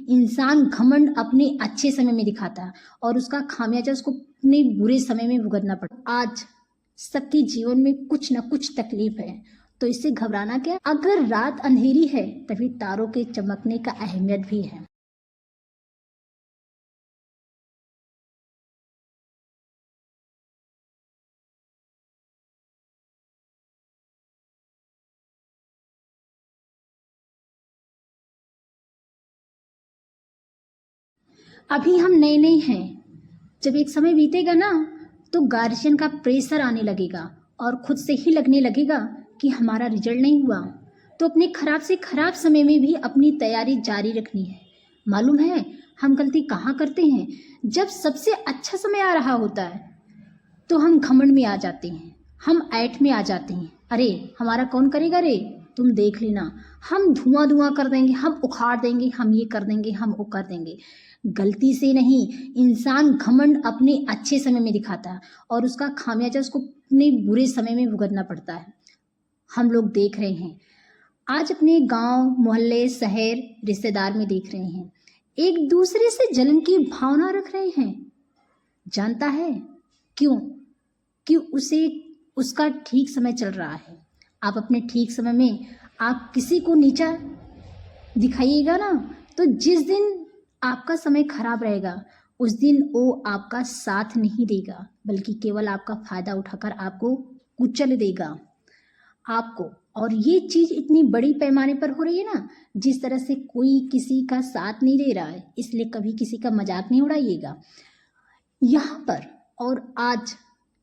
इंसान घमंड अपने अच्छे समय में दिखाता है और उसका खामियाजा उसको अपने बुरे समय में भुगतना पड़ता। आज सबके जीवन में कुछ ना कुछ तकलीफ है, तो इससे घबराना क्या। अगर रात अंधेरी है तभी तारों के चमकने का अहमियत भी है। अभी हम नए नए हैं, जब एक समय बीतेगा ना तो गार्जियन का प्रेशर आने लगेगा और खुद से ही लगने लगेगा कि हमारा रिजल्ट नहीं हुआ, तो अपने खराब से खराब समय में भी अपनी तैयारी जारी रखनी है। मालूम है हम गलती कहाँ करते हैं? जब सबसे अच्छा समय आ रहा होता है तो हम घमंड में आ जाते हैं, हम ऐठ में आ जाते हैं। अरे हमारा कौन करेगा रे, तुम देख लेना, हम धुआं धुआं कर देंगे, हम उखाड़ देंगे, हम ये कर देंगे, हम वो कर देंगे। गलती से नहीं, इंसान घमंड अपने अच्छे समय में दिखाता है और उसका खामियाजा उसको अपने बुरे समय में भुगतना पड़ता है। हम लोग देख रहे हैं, आज अपने गांव मोहल्ले शहर रिश्तेदार में देख रहे हैं, एक दूसरे से जलन की भावना रख रहे हैं। जानता है क्यों? कि उसे उसका ठीक समय चल रहा है। आप अपने ठीक समय में आप किसी को नीचा दिखाइएगा ना, तो जिस दिन आपका समय खराब रहेगा उस दिन वो आपका साथ नहीं देगा, बल्कि केवल आपका फायदा उठाकर आपको कुचल देगा आपको। और ये चीज इतनी बड़ी पैमाने पर हो रही है ना, जिस तरह से कोई किसी का साथ नहीं दे रहा है, इसलिए कभी किसी का मजाक नहीं उड़ाइएगा यहाँ पर। और आज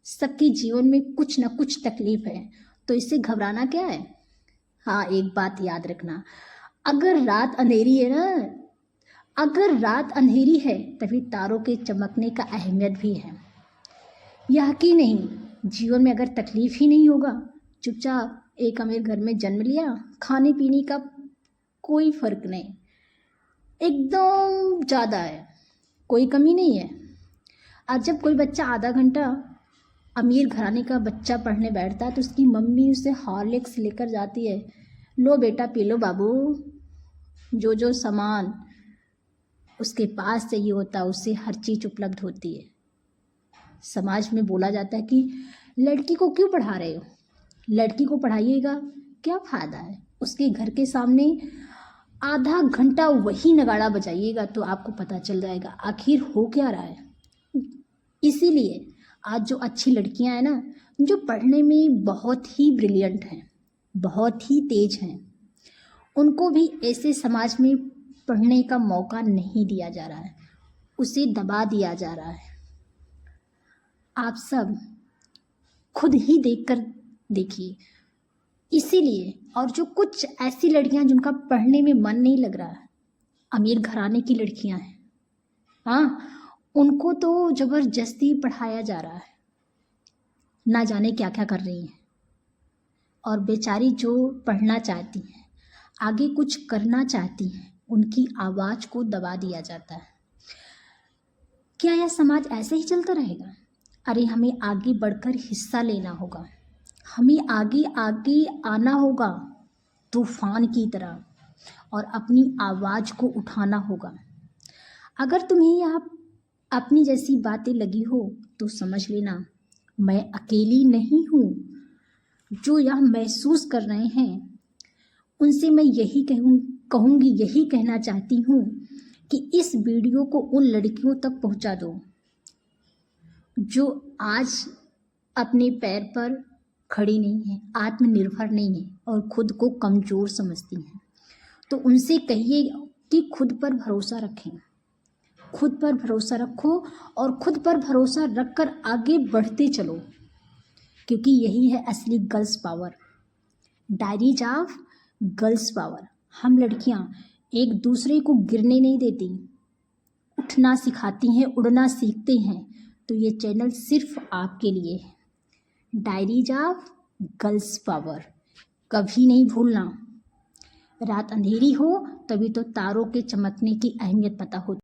सबके जीवन में कुछ ना कुछ तकलीफ है, तो इससे घबराना क्या है। हाँ, एक बात याद रखना, अगर रात अंधेरी है ना, अगर रात अंधेरी है तभी तारों के चमकने का अहमियत भी है। यह कि नहीं, जीवन में अगर तकलीफ ही नहीं होगा, चुपचाप एक अमीर घर में जन्म लिया, खाने पीने का कोई फर्क नहीं, एकदम ज़्यादा है, कोई कमी नहीं है। आज जब कोई बच्चा आधा घंटा अमीर घराने का बच्चा पढ़ने बैठता है तो उसकी मम्मी उसे हॉर्लिक्स लेकर जाती है, लो बेटा पी लो बाबू, जो जो सामान उसके पास चाहिए होता है उससे हर चीज़ उपलब्ध होती है। समाज में बोला जाता है कि लड़की को क्यों पढ़ा रहे हो, लड़की को पढ़ाइएगा, क्या फ़ायदा है। उसके घर के सामने आधा घंटा वही नगाड़ा बजाइएगा तो आपको पता चल जाएगा आखिर हो क्या रहा है। इसीलिए आज जो अच्छी लड़कियां हैं ना, जो पढ़ने में बहुत ही ब्रिलियंट हैं, बहुत ही तेज हैं, उनको भी ऐसे समाज में पढ़ने का मौका नहीं दिया जा रहा है, उसे दबा दिया जा रहा है। आप सब खुद ही देखकर देखिए। इसीलिए, और जो कुछ ऐसी लड़कियां जिनका पढ़ने में मन नहीं लग रहा है, अमीर घराने की लड़कियां हैं, हाँ, उनको तो जबरदस्ती पढ़ाया जा रहा है, ना जाने क्या क्या कर रही हैं। और बेचारी जो पढ़ना चाहती हैं, आगे कुछ करना चाहती हैं, उनकी आवाज़ को दबा दिया जाता है। क्या यह समाज ऐसे ही चलता रहेगा? अरे हमें आगे बढ़कर हिस्सा लेना होगा, हमें आगे आगे आना होगा तूफान की तरह, और अपनी आवाज़ को उठाना होगा। अगर तुम्हें यह अपनी जैसी बातें लगी हो तो समझ लेना, मैं अकेली नहीं हूँ। जो यह महसूस कर रहे हैं उनसे मैं यही कहूँगी, यही कहना चाहती हूँ कि इस वीडियो को उन लड़कियों तक पहुँचा दो जो आज अपने पैर पर खड़ी नहीं है, आत्मनिर्भर नहीं है और खुद को कमज़ोर समझती हैं। तो उनसे कहिए कि खुद पर भरोसा रखें, खुद पर भरोसा रखो और खुद पर भरोसा रखकर आगे बढ़ते चलो, क्योंकि यही है असली girls power. Diaries of girls power. हम लड़कियां एक दूसरे को गिरने नहीं देती, उठना सिखाती हैं, उड़ना सीखते हैं। तो ये चैनल सिर्फ आपके लिए है, डायरीज ऑफ गर्ल्स पावर। कभी नहीं भूलना, रात अंधेरी हो तभी तो तारों के चमकने की अहमियत पता होती।